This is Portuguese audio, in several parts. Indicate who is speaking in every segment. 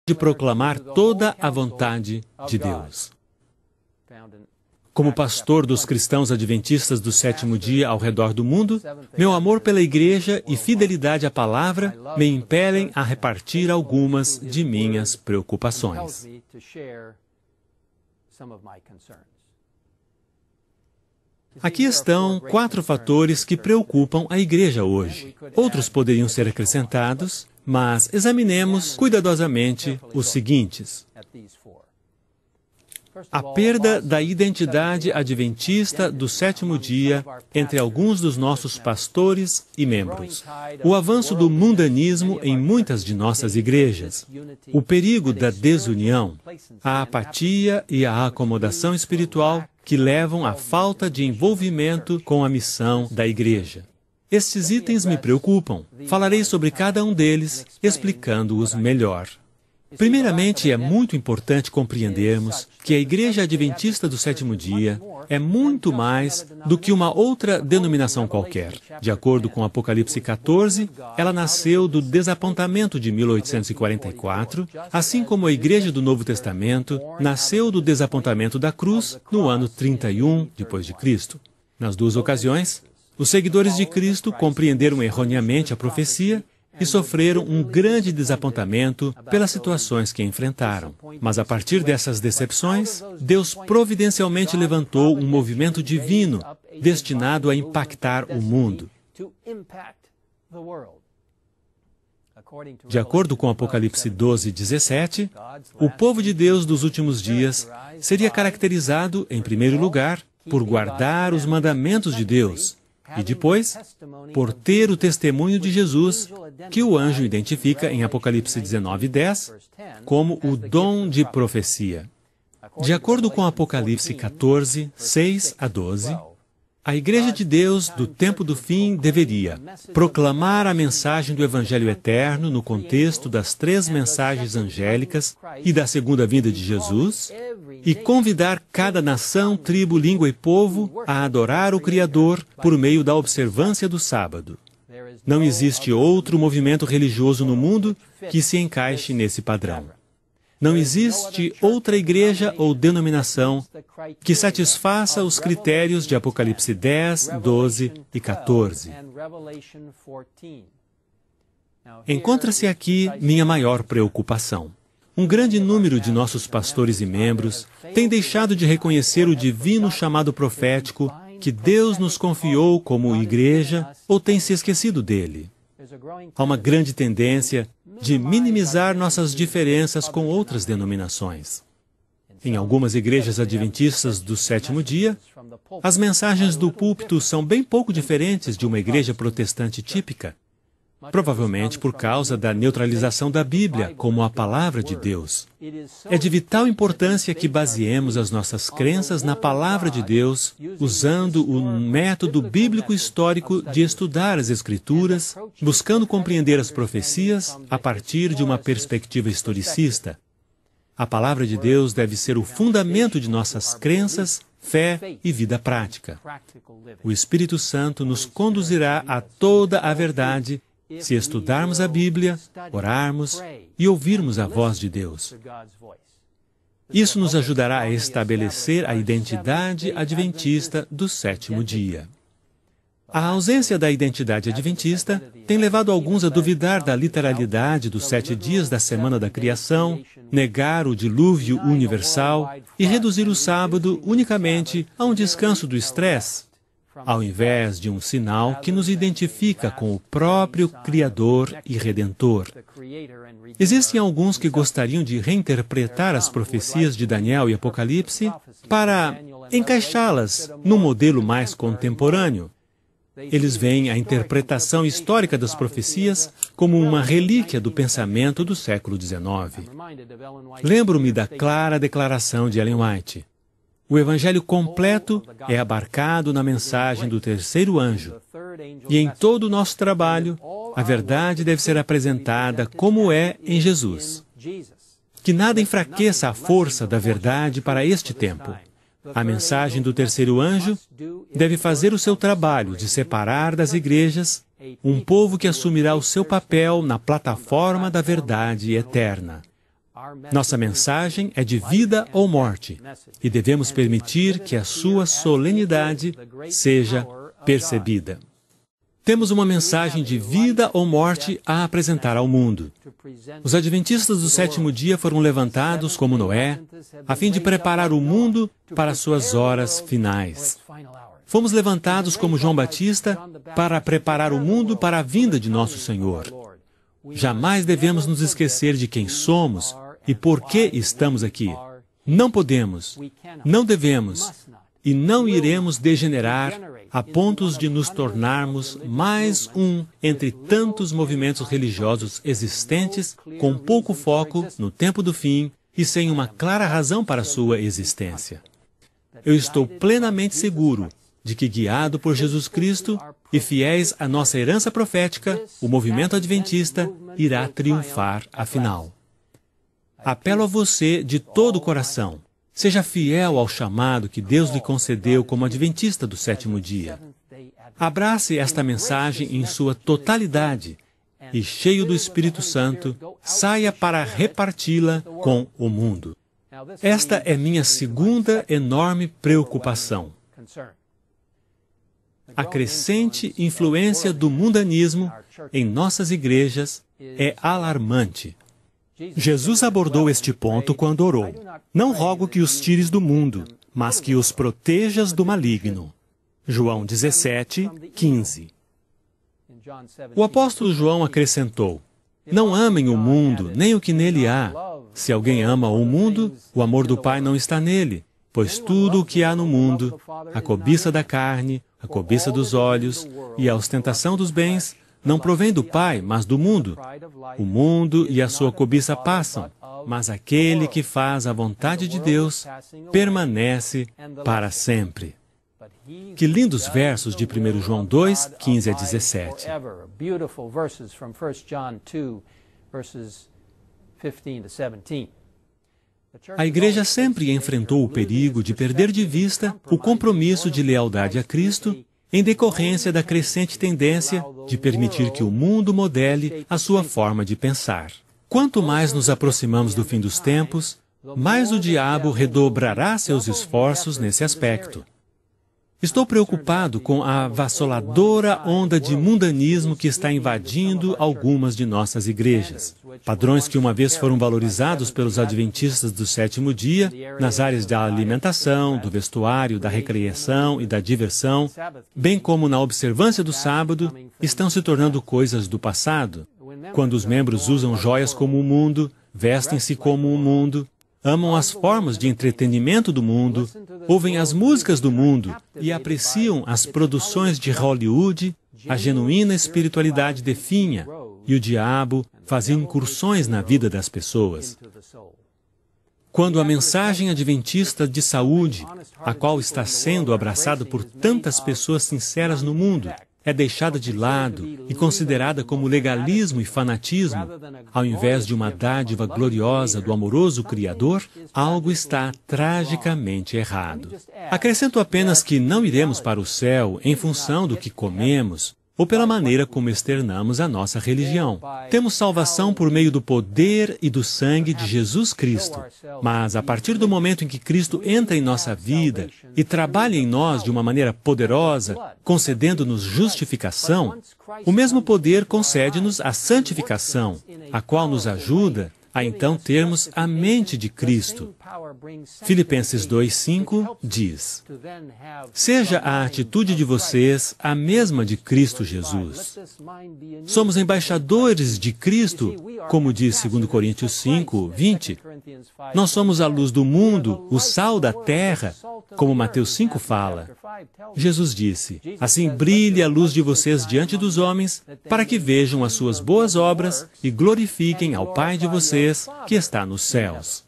Speaker 1: de proclamar toda a vontade de Deus. Como pastor dos cristãos adventistas do sétimo dia ao redor do mundo, meu amor pela igreja e fidelidade à palavra me impelem a repartir algumas de minhas preocupações. Aqui estão 4 fatores que preocupam a igreja hoje. Outros poderiam ser acrescentados, mas examinemos cuidadosamente os seguintes. A perda da identidade adventista do sétimo dia entre alguns dos nossos pastores e membros. O avanço do mundanismo em muitas de nossas igrejas. O perigo da desunião. A apatia e a acomodação espiritual que levam à falta de envolvimento com a missão da igreja. Estes itens me preocupam. Falarei sobre cada um deles, explicando-os melhor. Primeiramente, é muito importante compreendermos que a Igreja Adventista do Sétimo Dia é muito mais do que uma outra denominação qualquer. De acordo com Apocalipse 14, ela nasceu do desapontamento de 1844, assim como a Igreja do Novo Testamento nasceu do desapontamento da cruz no ano 31 depois de Cristo. Nas duas ocasiões, os seguidores de Cristo compreenderam erroneamente a profecia e sofreram um grande desapontamento pelas situações que enfrentaram. Mas a partir dessas decepções, Deus providencialmente levantou um movimento divino destinado a impactar o mundo. De acordo com Apocalipse 12, 17, o povo de Deus dos últimos dias seria caracterizado, em primeiro lugar, por guardar os mandamentos de Deus, e depois, por ter o testemunho de Jesus, que o anjo identifica em Apocalipse 19:10 como o dom de profecia. De acordo com Apocalipse 14, 6 a 12, a Igreja de Deus do tempo do fim deveria proclamar a mensagem do Evangelho eterno no contexto das 3 mensagens angélicas e da segunda vinda de Jesus, e convidar cada nação, tribo, língua e povo a adorar o Criador por meio da observância do sábado. Não existe outro movimento religioso no mundo que se encaixe nesse padrão. Não existe outra igreja ou denominação que satisfaça os critérios de Apocalipse 10, 12 e 14. Encontra-se aqui minha maior preocupação. Um grande número de nossos pastores e membros tem deixado de reconhecer o divino chamado profético que Deus nos confiou como igreja ou tem se esquecido dele. Há uma grande tendência de minimizar nossas diferenças com outras denominações. Em algumas igrejas adventistas do sétimo dia, as mensagens do púlpito são bem pouco diferentes de uma igreja protestante típica, provavelmente por causa da neutralização da Bíblia como a palavra de Deus. É de vital importância que baseemos as nossas crenças na palavra de Deus, usando um método bíblico histórico de estudar as Escrituras, buscando compreender as profecias a partir de uma perspectiva historicista. A palavra de Deus deve ser o fundamento de nossas crenças, fé e vida prática. O Espírito Santo nos conduzirá a toda a verdade se estudarmos a Bíblia, orarmos e ouvirmos a voz de Deus. Isso nos ajudará a estabelecer a identidade adventista do sétimo dia. A ausência da identidade adventista tem levado alguns a duvidar da literalidade dos 7 dias da semana da criação, negar o dilúvio universal e reduzir o sábado unicamente a um descanso do estresse, ao invés de um sinal que nos identifica com o próprio Criador e Redentor. Existem alguns que gostariam de reinterpretar as profecias de Daniel e Apocalipse para encaixá-las num modelo mais contemporâneo. Eles veem a interpretação histórica das profecias como uma relíquia do pensamento do século XIX. Lembro-me da clara declaração de Ellen White. O Evangelho completo é abarcado na mensagem do terceiro anjo. E em todo o nosso trabalho, a verdade deve ser apresentada como é em Jesus. Que nada enfraqueça a força da verdade para este tempo. A mensagem do terceiro anjo deve fazer o seu trabalho de separar das igrejas um povo que assumirá o seu papel na plataforma da verdade eterna. Nossa mensagem é de vida ou morte, e devemos permitir que a sua solenidade seja percebida. Temos uma mensagem de vida ou morte a apresentar ao mundo. Os adventistas do sétimo dia foram levantados como Noé, a fim de preparar o mundo para suas horas finais. Fomos levantados como João Batista para preparar o mundo para a vinda de nosso Senhor. Jamais devemos nos esquecer de quem somos e por que estamos aqui. Não podemos, não devemos e não iremos degenerar a pontos de nos tornarmos mais um entre tantos movimentos religiosos existentes, com pouco foco no tempo do fim e sem uma clara razão para sua existência. Eu estou plenamente seguro de que, guiado por Jesus Cristo e fiéis à nossa herança profética, o movimento adventista irá triunfar afinal. Apelo a você de todo o coração. Seja fiel ao chamado que Deus lhe concedeu como adventista do sétimo dia. Abrace esta mensagem em sua totalidade e, cheio do Espírito Santo, saia para reparti-la com o mundo. Esta é minha segunda enorme preocupação. A crescente influência do mundanismo em nossas igrejas é alarmante. Jesus abordou este ponto quando orou: "Não rogo que os tires do mundo, mas que os protejas do maligno." João 17, 15. O apóstolo João acrescentou: "Não amem o mundo, nem o que nele há. Se alguém ama o mundo, o amor do Pai não está nele, pois tudo o que há no mundo, a cobiça da carne, a cobiça dos olhos e a ostentação dos bens, não provém do Pai, mas do mundo. O mundo e a sua cobiça passam, mas aquele que faz a vontade de Deus permanece para sempre." Que lindos versos de 1 João 2, 15 a 17. A igreja sempre enfrentou o perigo de perder de vista o compromisso de lealdade a Cristo em decorrência da crescente tendência de permitir que o mundo modele a sua forma de pensar. Quanto mais nos aproximamos do fim dos tempos, mais o diabo redobrará seus esforços nesse aspecto. Estou preocupado com a avassaladora onda de mundanismo que está invadindo algumas de nossas igrejas. Padrões que uma vez foram valorizados pelos adventistas do sétimo dia, nas áreas da alimentação, do vestuário, da recreação e da diversão, bem como na observância do sábado, estão se tornando coisas do passado. Quando os membros usam joias como o mundo, vestem-se como o mundo, amam as formas de entretenimento do mundo, ouvem as músicas do mundo e apreciam as produções de Hollywood, a genuína espiritualidade definha, e o diabo fazia incursões na vida das pessoas. Quando a mensagem adventista de saúde, a qual está sendo abraçada por tantas pessoas sinceras no mundo, é deixada de lado e considerada como legalismo e fanatismo, ao invés de uma dádiva gloriosa do amoroso Criador, algo está tragicamente errado. Acrescento apenas que não iremos para o céu em função do que comemos ou pela maneira como externamos a nossa religião. Temos salvação por meio do poder e do sangue de Jesus Cristo. Mas, a partir do momento em que Cristo entra em nossa vida e trabalha em nós de uma maneira poderosa, concedendo-nos justificação, o mesmo poder concede-nos a santificação, a qual nos ajuda a então termos a mente de Cristo. Filipenses 2:5 diz: "Seja a atitude de vocês a mesma de Cristo Jesus." Somos embaixadores de Cristo, como diz 2 Coríntios 5:20. Nós somos a luz do mundo, o sal da terra, como Mateus 5 fala. Jesus disse: "Assim brilhe a luz de vocês diante dos homens, para que vejam as suas boas obras e glorifiquem ao Pai de vocês, que está nos céus."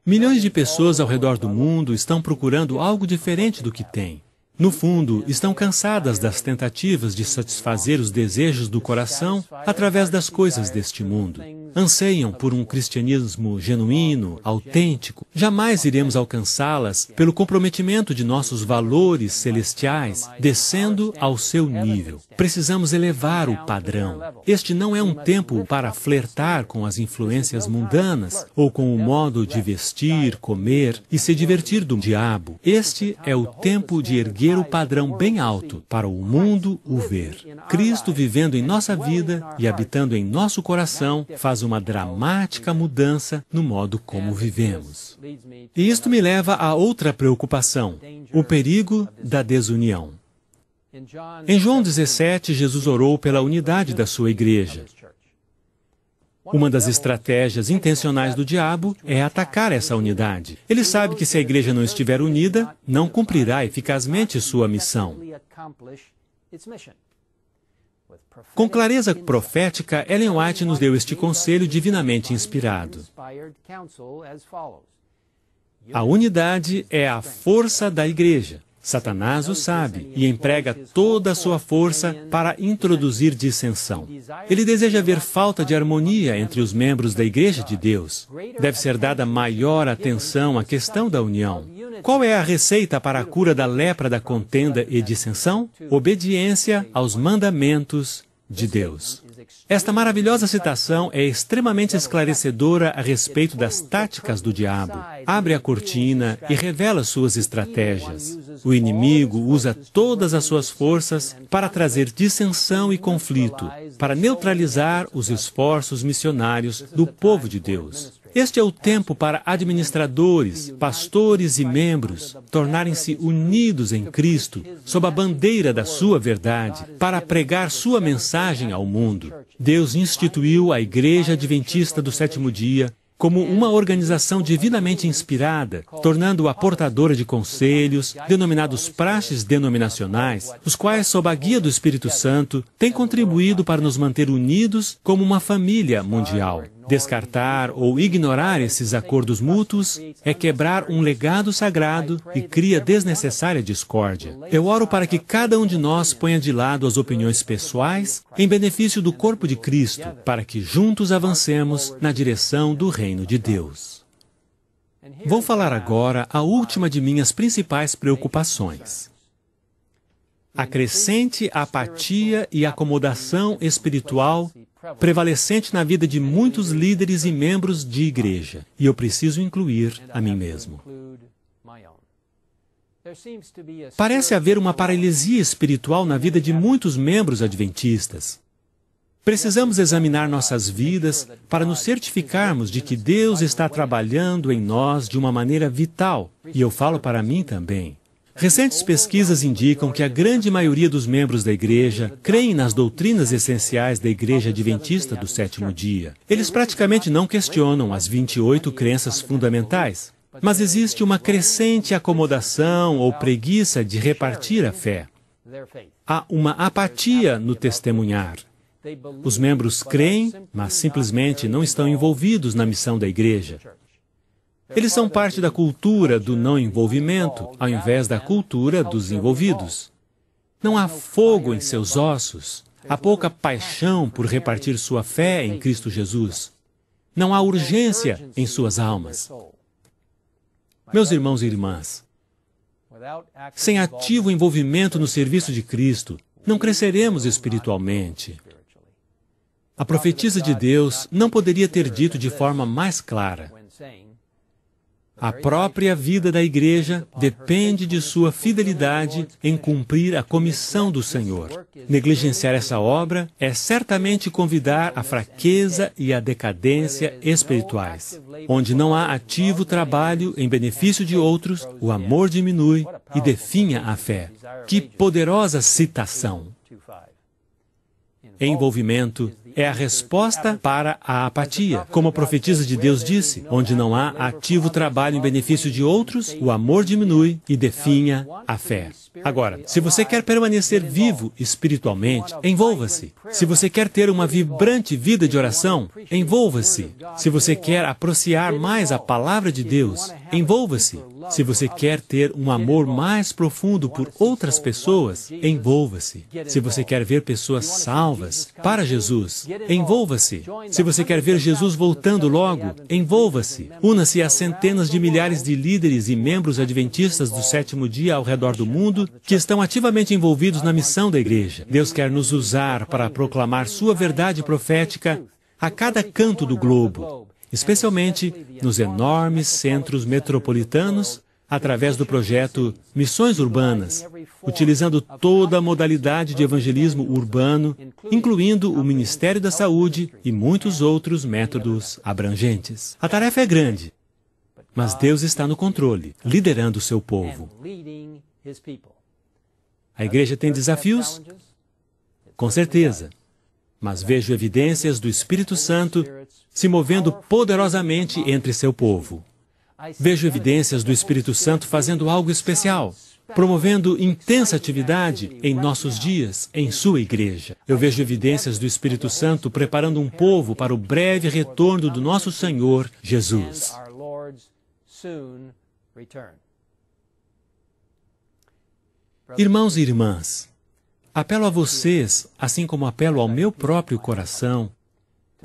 Speaker 1: Milhões de pessoas ao redor do mundo estão procurando algo diferente do que têm. No fundo, estão cansadas das tentativas de satisfazer os desejos do coração através das coisas deste mundo. anseiam por um cristianismo genuíno, autêntico, jamais iremos alcançá-las pelo comprometimento de nossos valores celestiais, descendo ao seu nível. Precisamos elevar o padrão. Este não é um tempo para flertar com as influências mundanas ou com o modo de vestir, comer e se divertir do diabo. Este é o tempo de erguer o padrão bem alto para o mundo o ver. Cristo vivendo em nossa vida e habitando em nosso coração faz uma dramática mudança no modo como vivemos. E isto me leva a outra preocupação, o perigo da desunião. Em João 17, Jesus orou pela unidade da sua igreja. Uma das estratégias intencionais do diabo é atacar essa unidade. Ele sabe que se a igreja não estiver unida, não cumprirá eficazmente sua missão. Com clareza profética, Ellen White nos deu este conselho divinamente inspirado. A unidade é a força da igreja. Satanás o sabe e emprega toda a sua força para introduzir dissensão. Ele deseja ver falta de harmonia entre os membros da Igreja de Deus. Deve ser dada maior atenção à questão da união. Qual é a receita para a cura da lepra da contenda e dissensão? Obediência aos mandamentos de Deus. Esta maravilhosa citação é extremamente esclarecedora a respeito das táticas do diabo. Abre a cortina e revela suas estratégias. O inimigo usa todas as suas forças para trazer dissensão e conflito, para neutralizar os esforços missionários do povo de Deus. Este é o tempo para administradores, pastores e membros tornarem-se unidos em Cristo, sob a bandeira da sua verdade, para pregar sua mensagem ao mundo. Deus instituiu a Igreja Adventista do Sétimo Dia como uma organização divinamente inspirada, tornando-a portadora de conselhos, denominados praxes denominacionais, os quais, sob a guia do Espírito Santo, têm contribuído para nos manter unidos como uma família mundial. Descartar ou ignorar esses acordos mútuos é quebrar um legado sagrado e cria desnecessária discórdia. Eu oro para que cada um de nós ponha de lado as opiniões pessoais em benefício do corpo de Cristo, para que juntos avancemos na direção do reino de Deus. Vou falar agora a última de minhas principais preocupações. A crescente apatia e acomodação espiritual prevalecente na vida de muitos líderes e membros de igreja, e eu preciso incluir a mim mesmo. Parece haver uma paralisia espiritual na vida de muitos membros adventistas. Precisamos examinar nossas vidas para nos certificarmos de que Deus está trabalhando em nós de uma maneira vital, e eu falo para mim também. Recentes pesquisas indicam que a grande maioria dos membros da igreja creem nas doutrinas essenciais da Igreja Adventista do Sétimo Dia. Eles praticamente não questionam as 28 crenças fundamentais, mas existe uma crescente acomodação ou preguiça de repartir a fé. Há uma apatia no testemunhar. Os membros creem, mas simplesmente não estão envolvidos na missão da igreja. Eles são parte da cultura do não envolvimento, ao invés da cultura dos envolvidos. Não há fogo em seus ossos. Há pouca paixão por repartir sua fé em Cristo Jesus. Não há urgência em suas almas. Meus irmãos e irmãs, sem ativo envolvimento no serviço de Cristo, não cresceremos espiritualmente. A profetisa de Deus não poderia ter dito de forma mais clara: a própria vida da igreja depende de sua fidelidade em cumprir a comissão do Senhor. Negligenciar essa obra é certamente convidar a fraqueza e a decadência espirituais. Onde não há ativo trabalho em benefício de outros, o amor diminui e definha a fé. Que poderosa citação! Envolvimento é a resposta para a apatia. Como a profetisa de Deus disse, onde não há ativo trabalho em benefício de outros, o amor diminui e definha a fé. Agora, se você quer permanecer vivo espiritualmente, envolva-se. Se você quer ter uma vibrante vida de oração, envolva-se. Se você quer apreciar mais a palavra de Deus, envolva-se. Se você quer ter um amor mais profundo por outras pessoas, envolva-se. Se você quer ver pessoas salvas para Jesus, envolva-se. Se você quer ver Jesus voltando logo, envolva-se. Una-se a centenas de milhares de líderes e membros adventistas do sétimo dia ao redor do mundo que estão ativamente envolvidos na missão da igreja. Deus quer nos usar para proclamar sua verdade profética a cada canto do globo, especialmente nos enormes centros metropolitanos, através do projeto Missões Urbanas, utilizando toda a modalidade de evangelismo urbano, incluindo o Ministério da Saúde e muitos outros métodos abrangentes. A tarefa é grande, mas Deus está no controle, liderando o seu povo. A igreja tem desafios? Com certeza. Mas vejo evidências do Espírito Santo se movendo poderosamente entre seu povo. Vejo evidências do Espírito Santo fazendo algo especial, promovendo intensa atividade em nossos dias, em sua igreja. Eu vejo evidências do Espírito Santo preparando um povo para o breve retorno do nosso Senhor Jesus. Irmãos e irmãs, apelo a vocês, assim como apelo ao meu próprio coração,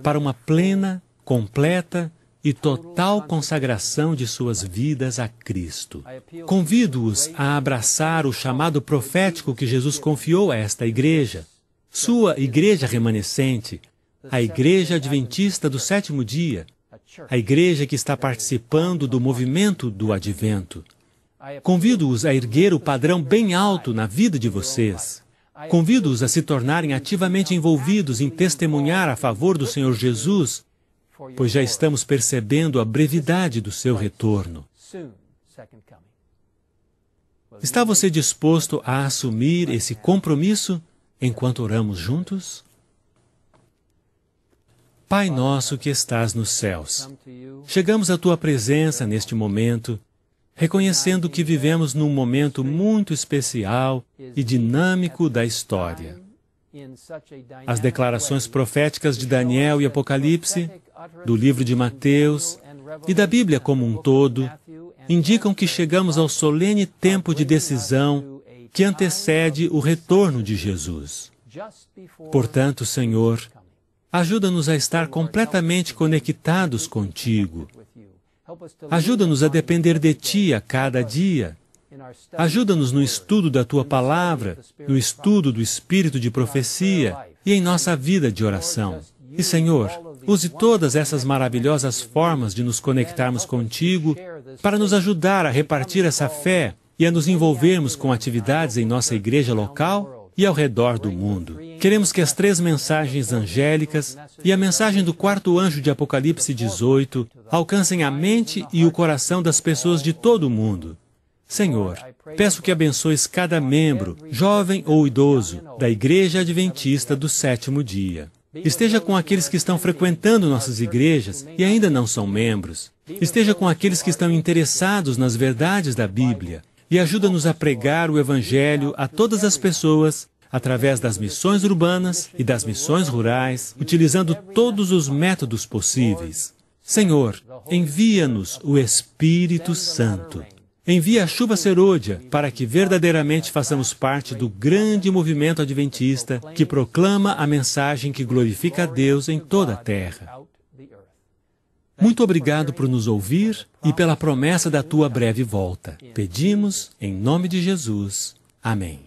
Speaker 1: para uma plena, completa e total consagração de suas vidas a Cristo. Convido-os a abraçar o chamado profético que Jesus confiou a esta igreja, sua igreja remanescente, a Igreja Adventista do Sétimo Dia, a igreja que está participando do movimento do Advento. Convido-os a erguer o padrão bem alto na vida de vocês. Convido-os a se tornarem ativamente envolvidos em testemunhar a favor do Senhor Jesus, pois já estamos percebendo a brevidade do seu retorno. Está você disposto a assumir esse compromisso enquanto oramos juntos? Pai nosso que estás nos céus, chegamos à tua presença neste momento, reconhecendo que vivemos num momento muito especial e dinâmico da história. As declarações proféticas de Daniel e Apocalipse, do livro de Mateus e da Bíblia como um todo, indicam que chegamos ao solene tempo de decisão que antecede o retorno de Jesus. Portanto, Senhor, ajuda-nos a estar completamente conectados contigo. Ajuda-nos a depender de Ti a cada dia. Ajuda-nos no estudo da Tua Palavra, no estudo do Espírito de profecia e em nossa vida de oração. E, Senhor, use todas essas maravilhosas formas de nos conectarmos contigo para nos ajudar a repartir essa fé e a nos envolvermos com atividades em nossa igreja local e ao redor do mundo. Queremos que as 3 mensagens angélicas e a mensagem do 4º anjo de Apocalipse 18 alcancem a mente e o coração das pessoas de todo o mundo. Senhor, peço que abençoes cada membro, jovem ou idoso, da Igreja Adventista do Sétimo Dia. Esteja com aqueles que estão frequentando nossas igrejas e ainda não são membros. Esteja com aqueles que estão interessados nas verdades da Bíblia e ajuda-nos a pregar o Evangelho a todas as pessoas através das missões urbanas e das missões rurais, utilizando todos os métodos possíveis. Senhor, envia-nos o Espírito Santo. Envia a chuva serôdia para que verdadeiramente façamos parte do grande movimento adventista que proclama a mensagem que glorifica a Deus em toda a terra. Muito obrigado por nos ouvir e pela promessa da Tua breve volta. Pedimos em nome de Jesus. Amém.